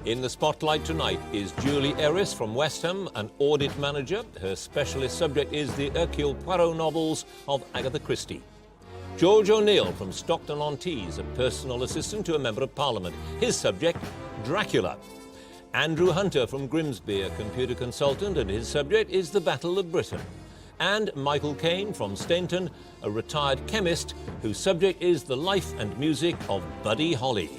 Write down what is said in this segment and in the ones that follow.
In the spotlight tonight is Julie Ellis from West Ham, an audit manager. Her specialist subject is the Hercule Poirot novels of Agatha Christie. George O'Neill from Stockton-on-Tees, a personal assistant to a member of Parliament. His subject, Dracula. Andrew Hunter from Grimsby, a computer consultant, and his subject is the Battle of Britain. And Michael Caine from Stainton, a retired chemist, whose subject is the life and music of Buddy Holly.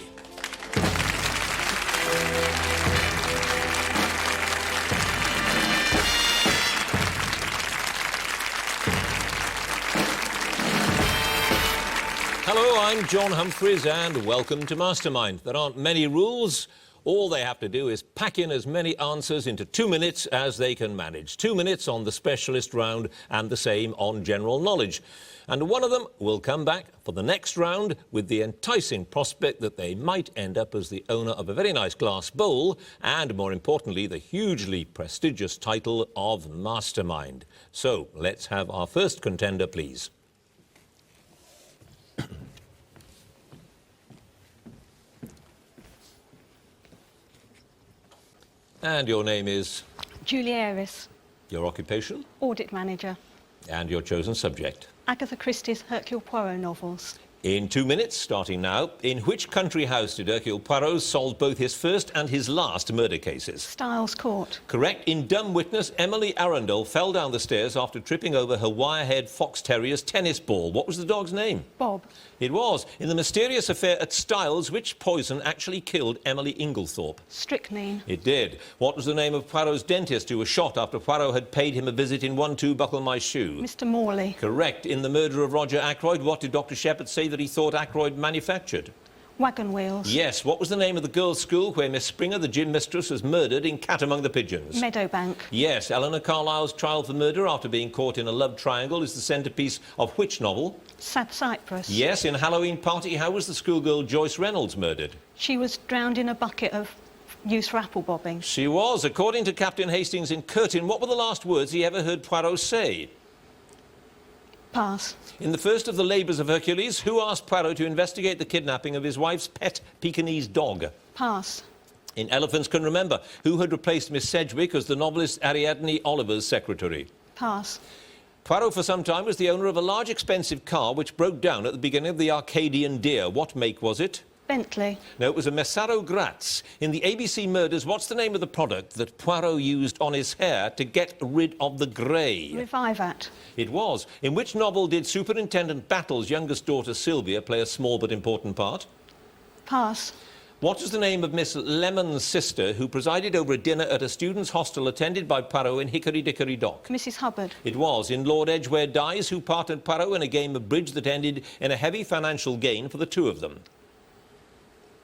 Hello, I'm John Humphreys and welcome to Mastermind. There aren't many rules. All they have to do is pack in as many answers into 2 minutes as they can manage. 2 minutes on the specialist round and the same on general knowledge. And one of them will come back for the next round with the enticing prospect that they might end up as the owner of a very nice glass bowl and, more importantly, the hugely prestigious title of Mastermind. So let's have our first contender, please. And your name is? Julie Ellis. Your occupation? Audit manager. And your chosen subject? Agatha Christie's Hercule Poirot novels. In 2 minutes, starting now, in which country house did Hercule Poirot solve both his first and his last murder cases? Styles Court. Correct. In Dumb Witness, Emily Arundel fell down the stairs after tripping over her wire-haired fox terrier's tennis ball. What was the dog's name? Bob. It was. In the mysterious affair at Styles, which poison actually killed Emily Inglethorpe? Strychnine. It did. What was the name of Poirot's dentist who was shot after Poirot had paid him a visit in 1-2 Buckle My Shoe? Mr. Morley. Correct. In The Murder of Roger Ackroyd, what did Dr. Shepherd say that he thought Ackroyd manufactured? Wagon wheels. Yes. What was the name of the girls' school where Miss Springer, the gym mistress, was murdered in Cat Among the Pigeons? Meadowbank. Yes. Eleanor Carlyle's trial for murder after being caught in a love triangle is the centrepiece of which novel? Sad Cypress. Yes. In Halloween Party, how was the schoolgirl Joyce Reynolds murdered? She was drowned in a bucket of used for apple bobbing. She was. According to Captain Hastings in Curtin, what were the last words he ever heard Poirot say? Pass. In the first of the Labours of Hercules, who asked Poirot to investigate the kidnapping of his wife's pet Pekingese dog? Pass. In Elephants Can Remember, who had replaced Miss Sedgwick as the novelist Ariadne Oliver's secretary? Pass. Poirot for some time was the owner of a large expensive car which broke down at the beginning of the Arcadian Deer. What make was it? Bentley. No, it was a Messaro Graz. In the ABC Murders, what's the name of the product that Poirot used on his hair to get rid of the grey? Revivat. It was. In which novel did Superintendent Battle's youngest daughter, Sylvia, play a small but important part? Pass. What was the name of Miss Lemon's sister who presided over a dinner at a students' hostel attended by Poirot in Hickory Dickory Dock? Mrs. Hubbard. It was. In Lord Edgware Dies, who partnered Poirot in a game of bridge that ended in a heavy financial gain for the two of them?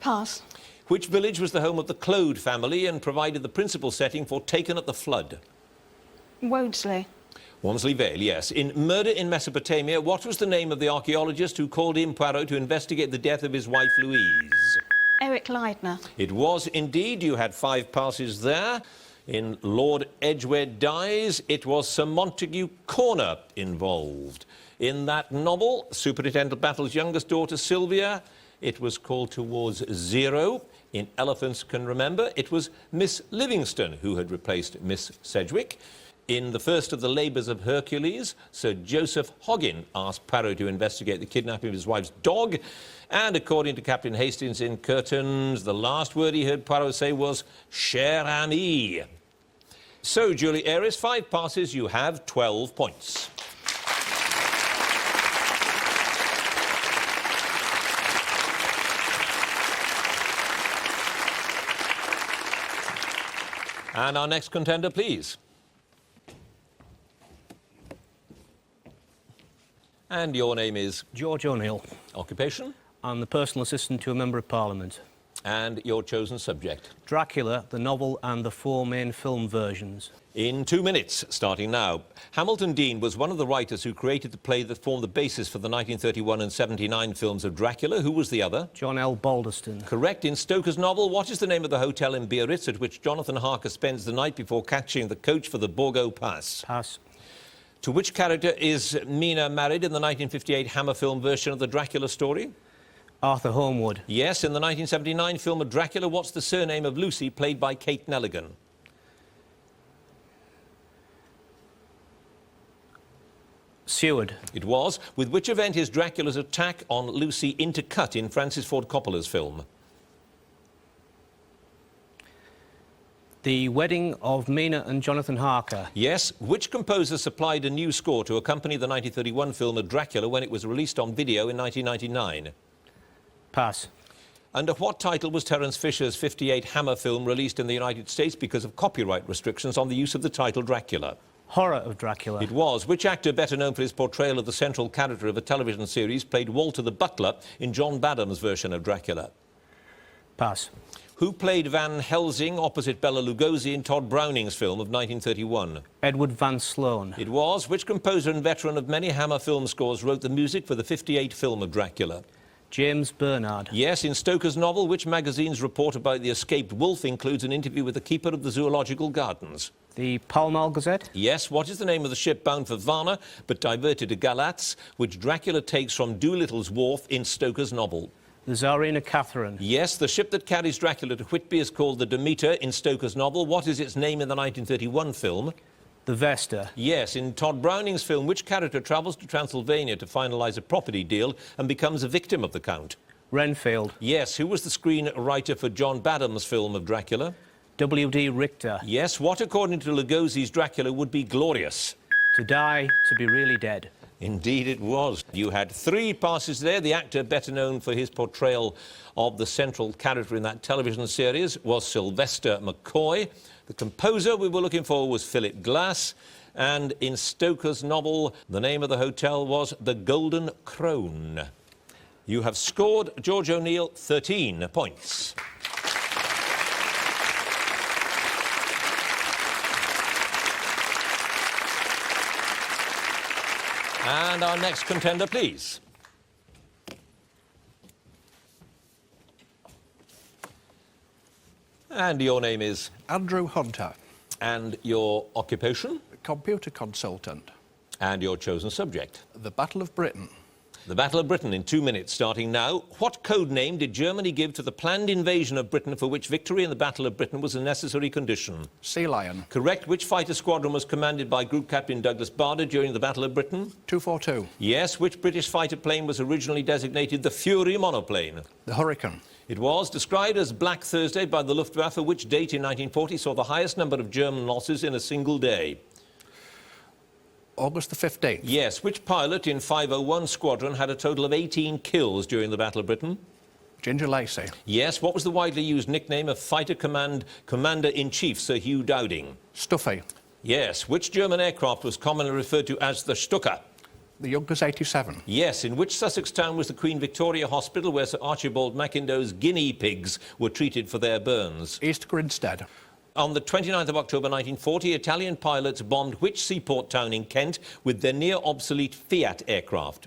Pass. Which village was the home of the Claude family and provided the principal setting for Taken at the Flood? Wodesley. Walmsley Vale, yes. In Murder in Mesopotamia, what was the name of the archaeologist who called in Poirot to investigate the death of his wife Louise? Eric Leidner. It was indeed. You had 5 passes there. In Lord Edgware Dies, it was Sir Montague Corner involved. In that novel, Superintendent Battle's youngest daughter Sylvia, it was called Towards Zero. In Elephants Can Remember, it was Miss Livingston who had replaced Miss Sedgwick. In the first of the Labours of Hercules, Sir Joseph Hoggin asked Poirot to investigate the kidnapping of his wife's dog. And according to Captain Hastings in Curtains, the last word he heard Poirot say was, cher ami. So, Julie Ellis, 5 passes, you have 12 points. And our next contender, please. And your name is? George O'Neill. Occupation? I'm the personal assistant to a Member of Parliament. And your chosen subject? Dracula, the novel and the 4 main film versions. In 2 minutes, starting now. Hamilton Dean was one of the writers who created the play that formed the basis for the 1931 and 79 films of Dracula. Who was the other? John L. Balderston. Correct. In Stoker's novel, what is the name of the hotel in Biarritz at which Jonathan Harker spends the night before catching the coach for the Borgo Pass? Pass. To which character is Mina married in the 1958 Hammer film version of the Dracula story? Arthur Holmwood. Yes, in the 1979 film of Dracula, what's the surname of Lucy, played by Kate Nelligan? Seward. It was. With which event is Dracula's attack on Lucy intercut in Francis Ford Coppola's film? The Wedding of Mina and Jonathan Harker. Yes. Which composer supplied a new score to accompany the 1931 film of Dracula when it was released on video in 1999? Pass. Under what title was Terence Fisher's 58 Hammer film released in the United States because of copyright restrictions on the use of the title Dracula? Horror of Dracula. It was. Which actor, better known for his portrayal of the central character of a television series, played Walter the Butler in John Badham's version of Dracula? Pass. Who played Van Helsing opposite Bela Lugosi in Todd Browning's film of 1931? Edward Van Sloan. It was. Which composer and veteran of many Hammer film scores wrote the music for the 58 film of Dracula? James Bernard. Yes, in Stoker's novel, which magazine's report about the escaped wolf includes an interview with the keeper of the Zoological Gardens? The Pall Mall Gazette. Yes, what is the name of the ship bound for Varna but diverted to Galatz, which Dracula takes from Doolittle's wharf in Stoker's novel? The Tsarina Catherine. Yes, the ship that carries Dracula to Whitby is called the Demeter in Stoker's novel. What is its name in the 1931 film? The Vesta. Yes, in Todd Browning's film, which character travels to Transylvania to finalise a property deal and becomes a victim of the Count? Renfield. Yes, who was the screenwriter for John Badham's film of Dracula? W.D. Richter. Yes, what, according to Lugosi's Dracula, would be glorious? To die, to be really dead. Indeed it was. You had 3 passes there. The actor better known for his portrayal of the central character in that television series was Sylvester McCoy. The composer we were looking for was Philip Glass. And in Stoker's novel, the name of the hotel was the Golden Crone. You have scored, George O'Neill, 13 points. And our next contender, please. And your name is? Andrew Hunter. And your occupation? Computer consultant. And your chosen subject? The Battle of Britain. The Battle of Britain in 2 minutes, starting now. What code name did Germany give to the planned invasion of Britain for which victory in the Battle of Britain was a necessary condition? Sea Lion. Correct. Which fighter squadron was commanded by Group Captain Douglas Bader during the Battle of Britain? 242. Yes. Which British fighter plane was originally designated the Fury monoplane? The Hurricane. It was. Described as Black Thursday by the Luftwaffe, which date in 1940 saw the highest number of German losses in a single day? August the 15th. Yes. Which pilot in 501 Squadron had a total of 18 kills during the Battle of Britain? Ginger Lacey. Yes. What was the widely used nickname of Fighter Commander-in-Chief Sir Hugh Dowding? Stuffy. Yes. Which German aircraft was commonly referred to as the Stuka? The Junkers 87. Yes. In which Sussex town was the Queen Victoria Hospital where Sir Archibald Mackindow's guinea pigs were treated for their burns? East Grinstead. On the 29th of October 1940, Italian pilots bombed which seaport town in Kent with their near-obsolete Fiat aircraft?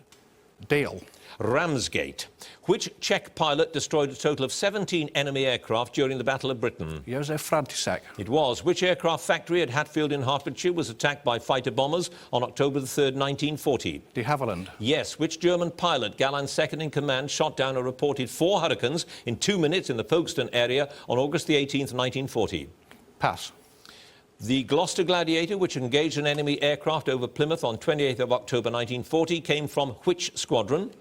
Deal. Ramsgate. Which Czech pilot destroyed a total of 17 enemy aircraft during the Battle of Britain? Josef František. It was. Which aircraft factory at Hatfield in Hertfordshire was attacked by fighter bombers on October the 3rd, 1940? De Havilland. Yes. Which German pilot, Galland's second-in-command, shot down a reported 4 Hurricanes in 2 minutes in the Folkestone area on August the 18th, 1940? Pass. The Gloucester Gladiator, which engaged an enemy aircraft over Plymouth on 28th of October 1940, came from which squadron?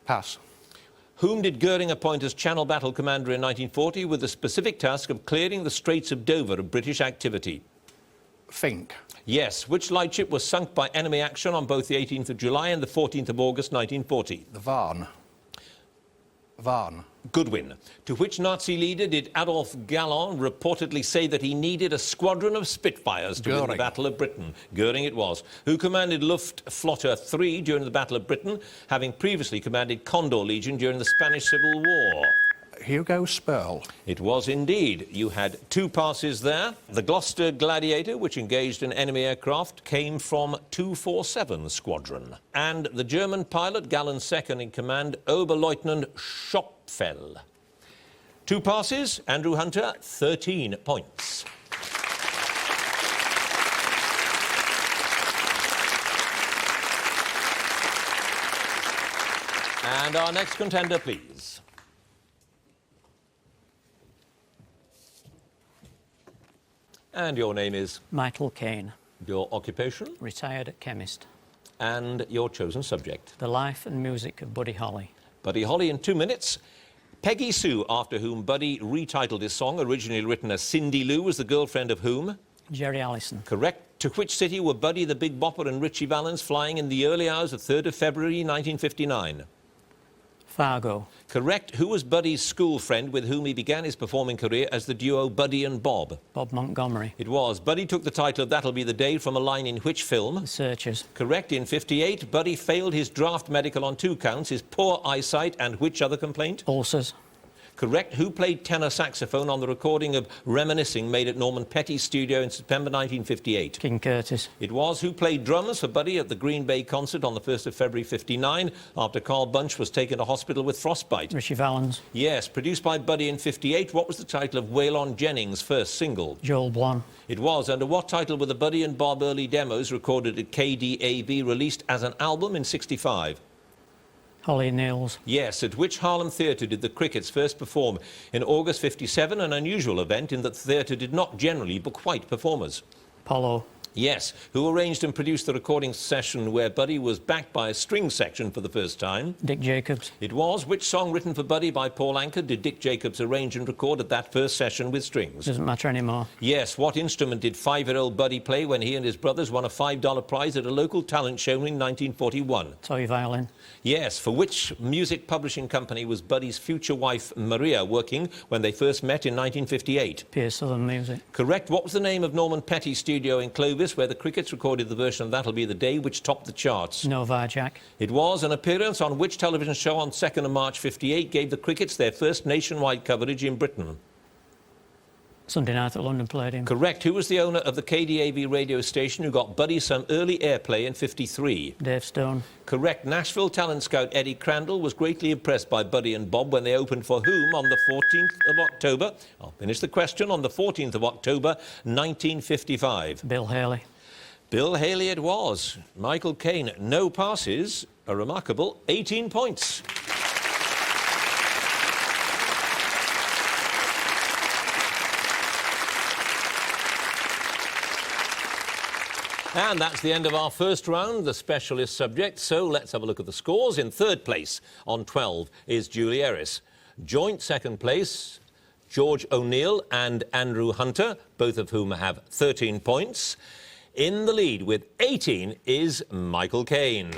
Pass. Whom did Goering appoint as Channel Battle Commander in 1940 with the specific task of clearing the Straits of Dover of British activity? Fink. Yes. Which lightship was sunk by enemy action on both the 18th of July and the 14th of August 1940? The Varn. Varn. Goodwin. To which Nazi leader did Adolf Galland reportedly say that he needed a squadron of Spitfires to win the Goering. Battle of Britain? Goering it was. Who commanded Luftflotte 3 during the Battle of Britain, having previously commanded Condor Legion during the Spanish Civil War? Hugo Spurl. It was indeed. You had 2 passes there. The Gloucester Gladiator, which engaged an enemy aircraft, came from 247 Squadron. And the German pilot, Galland's second-in-command, Oberleutnant Schopfel. 2 passes. Andrew Hunter, 13 points. And our next contender, please. And your name is? Michael Caine, Your occupation? retired chemist. And your chosen subject? The life and music of Buddy Holly. Buddy Holly in 2 minutes. Peggy Sue, after whom Buddy retitled his song, originally written as Cindy Lou, was the girlfriend of whom? Jerry Allison. Correct. To which city were Buddy the Big Bopper and Richie Valens flying in the early hours of 3rd of February 1959? Fargo. Correct. Who was Buddy's school friend with whom he began his performing career as the duo Buddy and Bob? Bob Montgomery. It was. Buddy took the title of That'll Be the Day from a line in which film? The Searchers. Correct. In 58, Buddy failed his draft medical on 2 counts, his poor eyesight and which other complaint? Ulcers. Correct. Who played tenor saxophone on the recording of Reminiscing made at Norman Petty's studio in September 1958? King Curtis. It was. Who played drums for Buddy at the Green Bay concert on the 1st of February 59 after Carl Bunch was taken to hospital with frostbite? Richie Valens. Yes. Produced by Buddy in 58, what was the title of Waylon Jennings' first single? Joel Blanc. It was. Under what title were the Buddy and Bob early demos recorded at KDAV released as an album in 65? Holly Nils. Yes. At which Harlem theatre did the Crickets first perform in August 57, an unusual event in that the theatre did not generally book white performers? Polo. Yes. Who arranged and produced the recording session where Buddy was backed by a string section for the first time? Dick Jacobs. It was. Which song written for Buddy by Paul Anka did Dick Jacobs arrange and record at that first session with strings? Doesn't matter anymore. Yes. What instrument did 5-year-old Buddy play when he and his brothers won a $5 prize at a local talent show in 1941? Toy violin. Yes. For which music publishing company was Buddy's future wife Maria working when they first met in 1958? Pierce Southern Music. Correct. What was the name of Norman Petty's studio in Clovis where the Crickets recorded the version of That'll Be the Day which topped the charts? Nova Jack. It was. An appearance on which television show on 2nd of March 58 gave the Crickets their first nationwide coverage in Britain? Sunday Night at London Palladium. Correct. Who was the owner of the KDAV radio station who got Buddy some early airplay in 53? Dave Stone. Correct. Nashville talent scout Eddie Crandall was greatly impressed by Buddy and Bob when they opened for whom on the 14th of October? I'll finish the question. On the 14th of October, 1955. Bill Haley. Bill Haley it was. Michael Caine, no passes, a remarkable 18 points. And that's the end of our first round, the specialist subject. So let's have a look at the scores. In 3rd place on 12 is Julie Ellis. Joint 2nd place, George O'Neill and Andrew Hunter, both of whom have 13 points. In the lead with 18 is Michael Caine.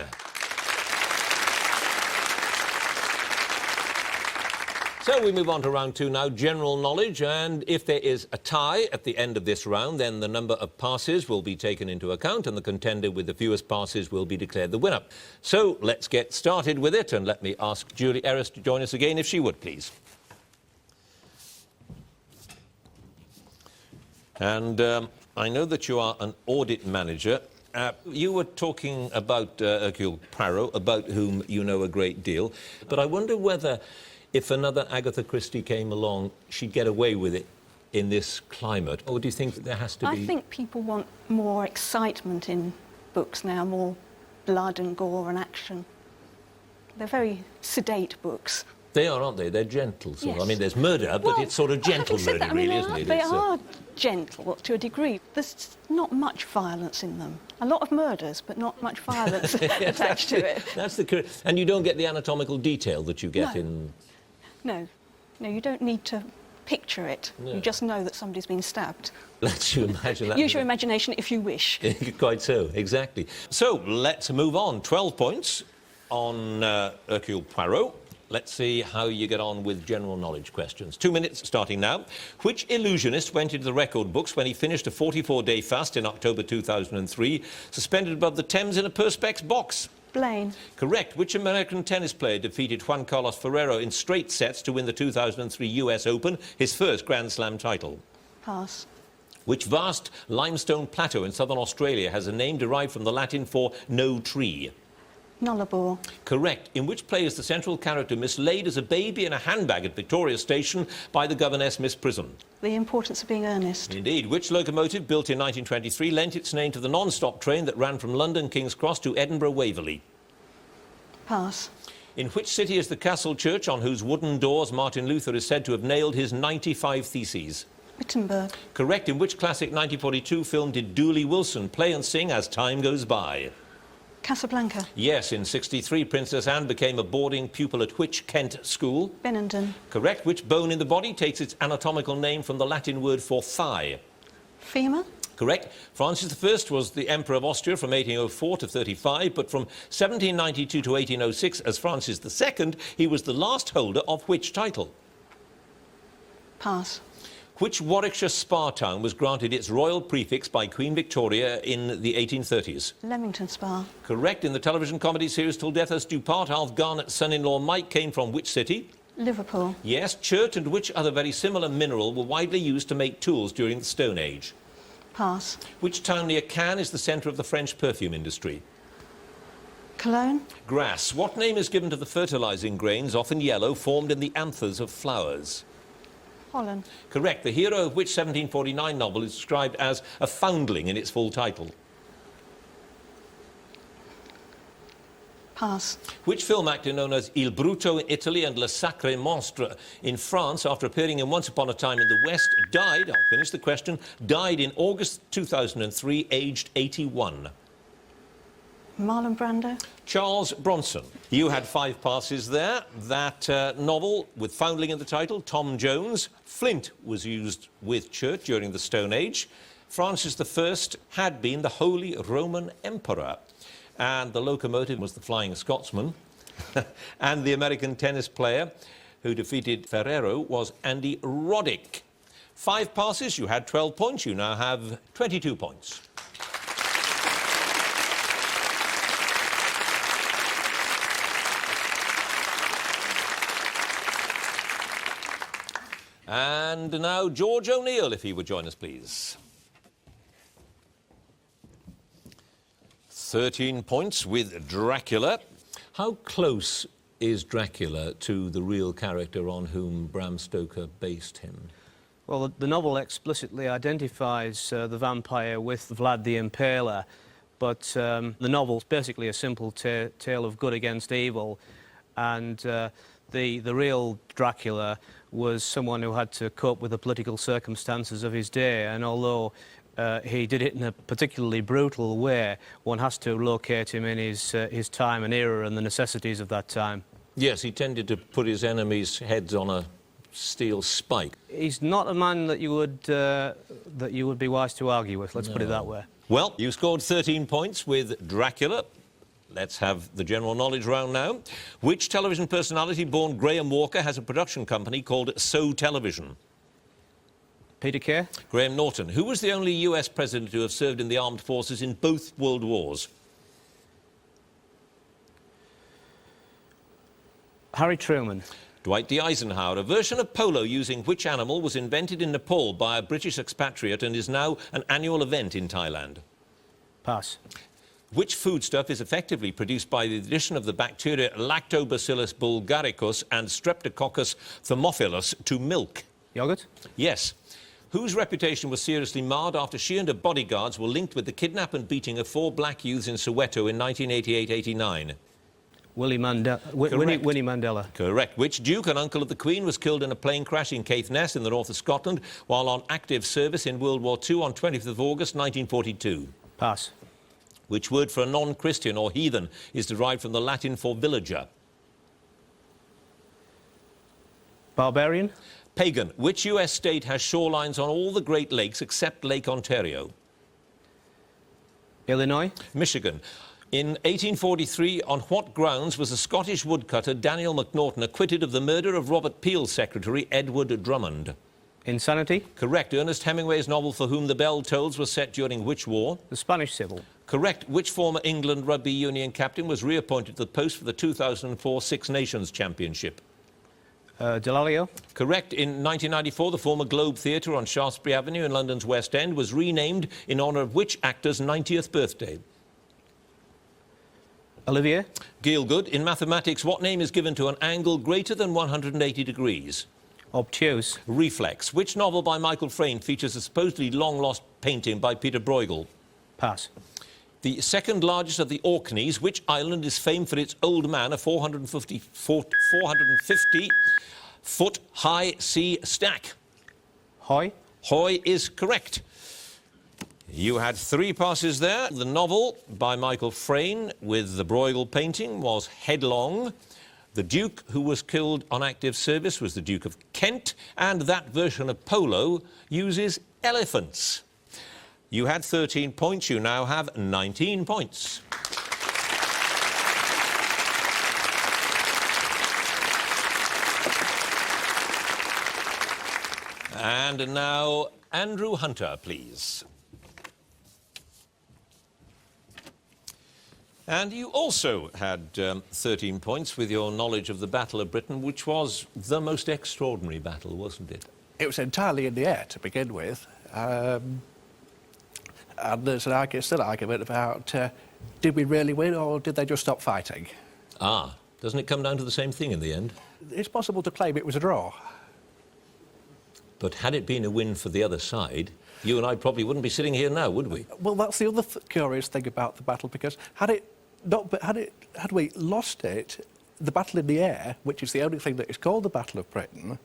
So we move on to round 2 now, general knowledge, and if there is a tie at the end of this round, then the number of passes will be taken into account and the contender with the fewest passes will be declared the winner. So let's get started with it, and let me ask Julie Ellis to join us again, if she would, please. And I know that you are an audit manager. You were talking about Hercule Poirot, about whom you know a great deal, but I wonder whether if another Agatha Christie came along, she'd get away with it in this climate? Or do you think that there has to be... I think people want more excitement in books now, more blood and gore and action. They're very sedate books. They are, aren't they? They're gentle. Sort of. Yes. I mean, there's murder, but it's sort of gentle having said murder, that, I mean, really, isn't it? They It's, are gentle to a degree. There's not much violence in them. A lot of murders, but not much violence attached to it. That's the... And you don't get the anatomical detail that you get No. in... No, you don't need to picture it. No. You just know that somebody's been stabbed. Let you imagine that. Use your imagination if you wish. Quite so, exactly. So, let's move on. 12 points on Hercule Poirot. Let's see how you get on with general knowledge questions. 2 minutes starting now. Which illusionist went into the record books when he finished a 44-day fast in October 2003, suspended above the Thames in a Perspex box? Blaine. Correct. Which American tennis player defeated Juan Carlos Ferrero in straight sets to win the 2003 US Open, his first Grand Slam title? Pass. Which vast limestone plateau in southern Australia has a name derived from the Latin for no tree? Nullarbor. Correct. In which play is the central character mislaid as a baby in a handbag at Victoria Station by the governess Miss Prism? The Importance of Being Earnest. Indeed. Which locomotive, built in 1923, lent its name to the non-stop train that ran from London King's Cross to Edinburgh Waverley? Pass. In which city is the castle church on whose wooden doors Martin Luther is said to have nailed his 95 theses? Wittenberg. Correct. In which classic 1942 film did Dooley Wilson play and sing As Time Goes By? Casablanca. Yes, in 63, Princess Anne became a boarding pupil at which Kent school? Benenden. Correct. Which bone in the body takes its anatomical name from the Latin word for thigh? Femur. Correct. Francis I was the Emperor of Austria from 1804 to 35, but from 1792 to 1806, as Francis II, he was the last holder of which title? Pass. Which Warwickshire spa town was granted its royal prefix by Queen Victoria in the 1830s? Leamington Spa. Correct. In the television comedy series Till Death Us Do Part, Alf Garnett's son-in-law Mike came from which city? Liverpool. Yes. Chert and which other very similar mineral were widely used to make tools during the Stone Age? Pass. Which town near Cannes is the centre of the French perfume industry? Cologne. Grass. What name is given to the fertilising grains, often yellow, formed in the anthers of flowers? Holland. Correct. The hero of which 1749 novel is described as a foundling in its full title? Pass. Which film actor known as Il Bruto in Italy and Le Sacré Monstre in France, after appearing in Once Upon a Time in the West, died, I'll finish the question, died in August 2003, aged 81? Marlon Brando. Charles Bronson. You had 5 passes there. That novel with foundling in the title, Tom Jones. Flint was used with Chert during the Stone Age. Francis I had been the Holy Roman Emperor. And the locomotive was the Flying Scotsman. And the American tennis player who defeated Ferrero was Andy Roddick. 5 passes, you had 12 points. You now have 22 points. And now George O'Neill, if he would join us, please. 13 points with Dracula. How close is Dracula to the real character on whom Bram Stoker based him? Well, the novel explicitly identifies the vampire with Vlad the Impaler, but the novel's basically a simple tale of good against evil, and the real Dracula was someone who had to cope with the political circumstances of his day, and although he did it in a particularly brutal way, one has to locate him in his time and era and the necessities of that time. Yes, he tended to put his enemies' heads on a steel spike. He's not a man that you would be wise to argue with, let's put it that way. Well, you scored 13 points with Dracula. Let's have the general knowledge round now. Which television personality born Graham Walker has a production company called So Television? Peter Kay? Graham Norton. Who was the only US president to have served in the armed forces in both world wars? Harry Truman. Dwight D. Eisenhower. A version of polo using which animal was invented in Nepal by a British expatriate and is now an annual event in Thailand? Pass. Which foodstuff is effectively produced by the addition of the bacteria Lactobacillus bulgaricus and Streptococcus thermophilus to milk? Yogurt? Yes. Whose reputation was seriously marred after she and her bodyguards were linked with the kidnap and beating of 4 black youths in Soweto in 1988-89? Winnie Mandela. Correct. Which Duke and uncle of the Queen was killed in a plane crash in Caithness in the north of Scotland while on active service in World War II on 20th of August 1942? Pass. Which word for a non-Christian or heathen is derived from the Latin for villager? Barbarian? Pagan. Which US state has shorelines on all the Great Lakes except Lake Ontario? Illinois? Michigan. In 1843, on what grounds was the Scottish woodcutter Daniel Macnaghten acquitted of the murder of Robert Peel's secretary, Edward Drummond? Insanity? Correct. Ernest Hemingway's novel For Whom the Bell Tolls was set during which war? The Spanish Civil. Correct. Which former England rugby union captain was reappointed to the post for the 2004 Six Nations Championship? Delalio? Correct. In 1994, the former Globe Theatre on Shaftesbury Avenue in London's West End was renamed in honour of which actor's 90th birthday? Olivier? Gielgud. In mathematics, what name is given to an angle greater than 180 degrees? Obtuse. Reflex. Which novel by Michael Frayn features a supposedly long-lost painting by Peter Bruegel? Pass. The second largest of the Orkneys, which island is famed for its old man, a 450-foot high sea stack? Hoy. Hoy is correct. You had 3 passes there. The novel by Michael Frayn with the Bruegel painting was Headlong. The Duke who was killed on active service was the Duke of Kent, and that version of polo uses elephants. You had 13 points. You now have 19 points. And now, Andrew Hunter, please. And you also had 13 points with your knowledge of the Battle of Britain, which was the most extraordinary battle, wasn't it? It was entirely in the air to begin with. And there's still an argument about did we really win or did they just stop fighting? Ah, doesn't it come down to the same thing in the end? It's possible to claim it was a draw. But had it been a win for the other side, you and I probably wouldn't be sitting here now, would we? Well, that's the other curious thing about the battle, because had we lost it, the battle in the air, which is the only thing that is called the Battle of Britain,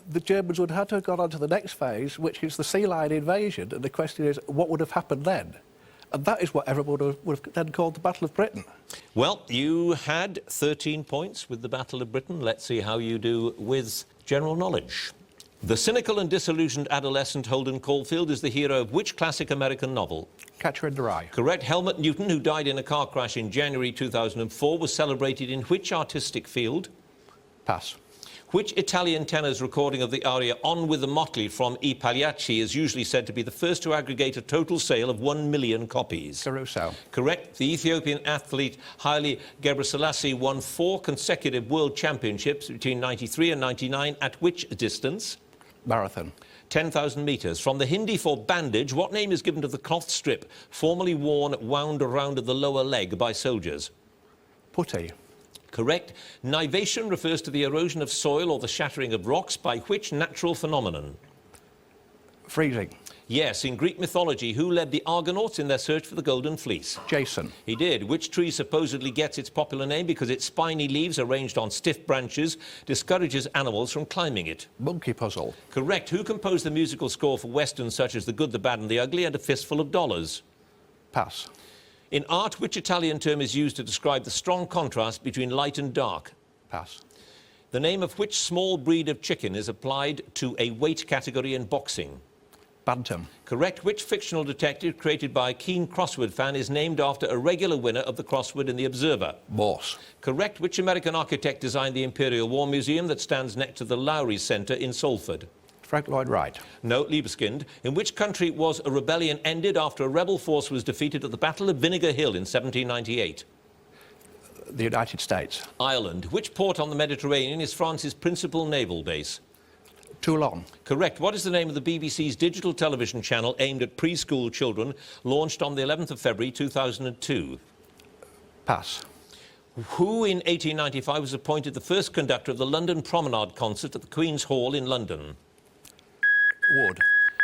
the Germans would have to have gone on to the next phase, which is the sea line invasion, and the question is, what would have happened then? And that is what everyone would have then called the Battle of Britain. Well, you had 13 points with the Battle of Britain. Let's see how you do with general knowledge. The cynical and disillusioned adolescent Holden Caulfield is the hero of which classic American novel? Catcher in the Rye. Correct. Helmut Newton, who died in a car crash in January 2004, was celebrated in which artistic field? Pass. Which Italian tenor's recording of the aria On with the Motley from I Pagliacci is usually said to be the first to aggregate a total sale of 1 million copies? Caruso. Correct. The Ethiopian athlete Haile Gebrselassie won 4 consecutive world championships between 93 and 99 at which distance? Marathon. 10,000 metres. From the Hindi for bandage, what name is given to the cloth strip formerly worn wound around the lower leg by soldiers? Putty. Correct. Nivation refers to the erosion of soil or the shattering of rocks by which natural phenomenon? Freezing. Yes, in Greek mythology, who led the Argonauts in their search for the Golden Fleece? Jason. He did. Which tree supposedly gets its popular name because its spiny leaves arranged on stiff branches discourages animals from climbing it? Monkey Puzzle. Correct. Who composed the musical score for westerns such as The Good, the Bad and the Ugly and A Fistful of Dollars? Pass. In art, which Italian term is used to describe the strong contrast between light and dark? Pass. The name of which small breed of chicken is applied to a weight category in boxing? Bantam. Correct. Which fictional detective created by a keen crossword fan is named after a regular winner of the crossword in The Observer? Morse. Correct. Which American architect designed the Imperial War Museum that stands next to the Lowry Centre in Salford? Frank Lloyd Wright. No, Liebeskind. In which country was a rebellion ended after a rebel force was defeated at the Battle of Vinegar Hill in 1798? The United States. Ireland. Which port on the Mediterranean is France's principal naval base? Toulon. Correct. What is the name of the BBC's digital television channel aimed at preschool children, launched on the 11th of February 2002? Pass. Who in 1895 was appointed the first conductor of the London Promenade concert at the Queen's Hall in London? Wood.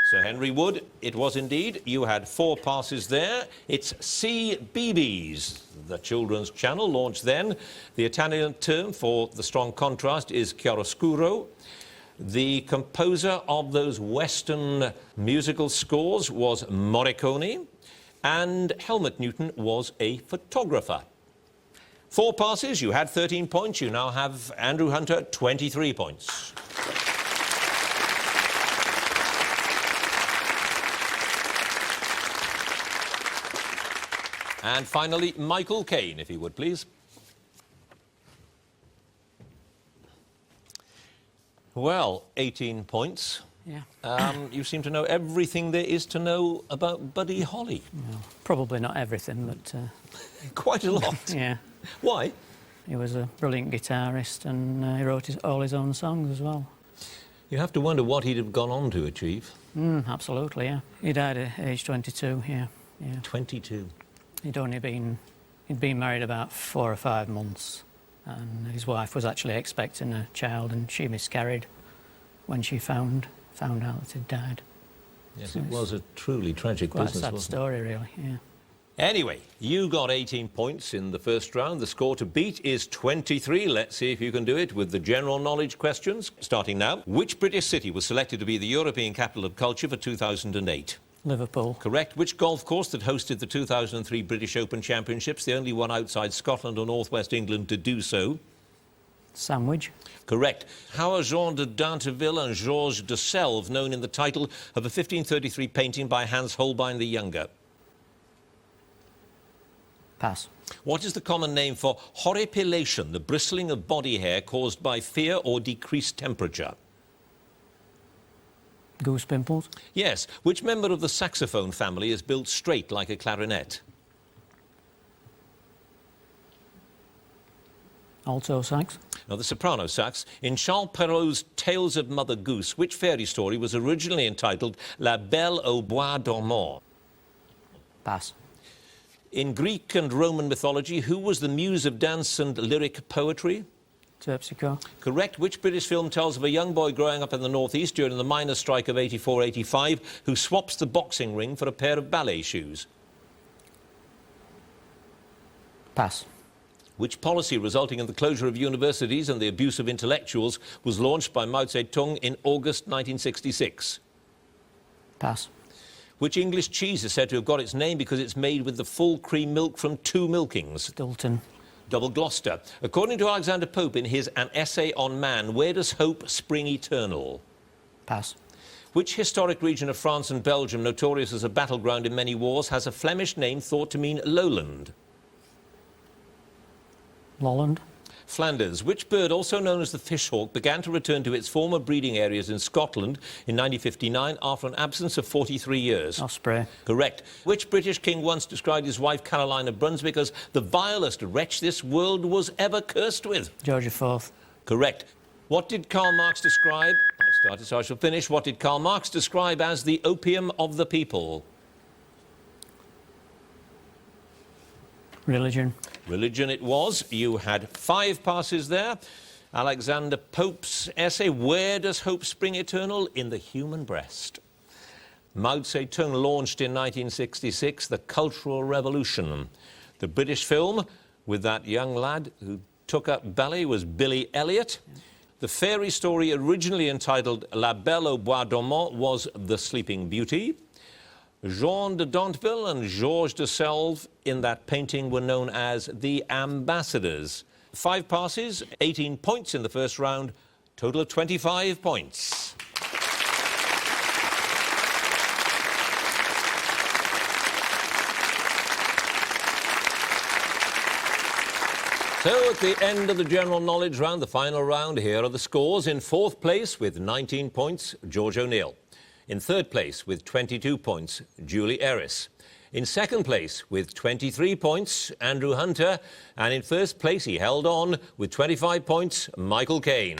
Sir Henry Wood, it was indeed. You had 4 passes there. It's CBeebies, the children's channel, launched then. The Italian term for the strong contrast is chiaroscuro. The composer of those Western musical scores was Morricone, and Helmut Newton was a photographer. 4 passes, you had 13 points. You now have Andrew Hunter, 23 points. And finally, Michael Caine, if he would, please. Well, 18 points. Yeah. You seem to know everything there is to know about Buddy Holly. Well, probably not everything, but Quite a lot. yeah. Why? He was a brilliant guitarist, and he wrote all his own songs as well. You have to wonder what he'd have gone on to achieve. Absolutely, yeah. He died at age 22, yeah. 22. He'd been married about 4 or 5 months, and his wife was actually expecting a child, and she miscarried when she found out that he'd died. Yes, So it was a truly tragic Quite a business, sad wasn't story, really, yeah. Anyway, you got 18 points in the first round. The score to beat is 23. Let's see if you can do it with the general knowledge questions. Starting now. Which British city was selected to be the European Capital of Culture for 2008? Liverpool. Correct. Which golf course that hosted the 2003 British Open Championships, the only one outside Scotland or North West England to do so? Sandwich. Correct. How are Jean de Dinteville and Georges de Selve known in the title of a 1533 painting by Hans Holbein the Younger? Pass. What is the common name for horripilation, the bristling of body hair caused by fear or decreased temperature? Goose pimples. Yes. Which member of the saxophone family is built straight like a clarinet? Alto sax. Now, the soprano sax. In Charles Perrault's Tales of Mother Goose, which fairy story was originally entitled La Belle au Bois Dormant? Pass. In Greek and Roman mythology, who was the muse of dance and lyric poetry? Terpsichore. Correct. Which British film tells of a young boy growing up in the northeast during the miners' strike of 84-85 who swaps the boxing ring for a pair of ballet shoes? Pass. Which policy resulting in the closure of universities and the abuse of intellectuals was launched by Mao Zedong in August 1966? Pass. Which English cheese is said to have got its name because it's made with the full cream milk from 2 milkings? Stilton. Double Gloucester. According to Alexander Pope in his An Essay on Man, where does hope spring eternal? Pass. Which historic region of France and Belgium, notorious as a battleground in many wars, has a Flemish name thought to mean lowland? Lolland. Flanders. Which bird, also known as the fishhawk, began to return to its former breeding areas in Scotland in 1959 after an absence of 43 years? Osprey. Correct. Which British king once described his wife Caroline of Brunswick as the vilest wretch this world was ever cursed with? George IV. Correct. What did Karl Marx describe? I've started, so I shall finish. What did Karl Marx describe as the opium of the people? Religion. Religion it was. You had 5 passes there. Alexander Pope's essay, Where Does Hope Spring Eternal? In the Human Breast. Mao Zedong launched in 1966 the Cultural Revolution. The British film with that young lad who took up ballet was Billy Elliot. The fairy story originally entitled La Belle au Bois Dormant was The Sleeping Beauty. Jean de Dinteville and Georges de Selve in that painting were known as the Ambassadors. 5 passes, 18 points in the first round, total of 25 points. So at the end of the general knowledge round, the final round, here are the scores. In 4th place with 19 points, George O'Neill. In 3rd place with 22 points, Julie Erris. In 2nd place with 23 points, Andrew Hunter. And in 1st place, he held on with 25 points, Michael Caine.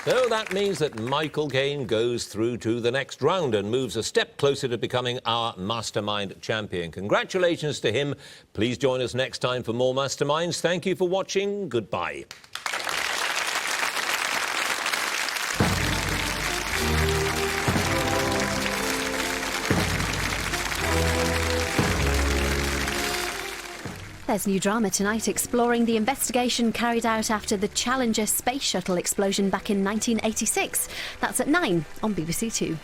So that means that Michael Caine goes through to the next round and moves a step closer to becoming our Mastermind champion. Congratulations to him. Please join us next time for more Masterminds. Thank you for watching. Goodbye. There's new drama tonight exploring the investigation carried out after the Challenger space shuttle explosion back in 1986. That's at 9 on BBC Two.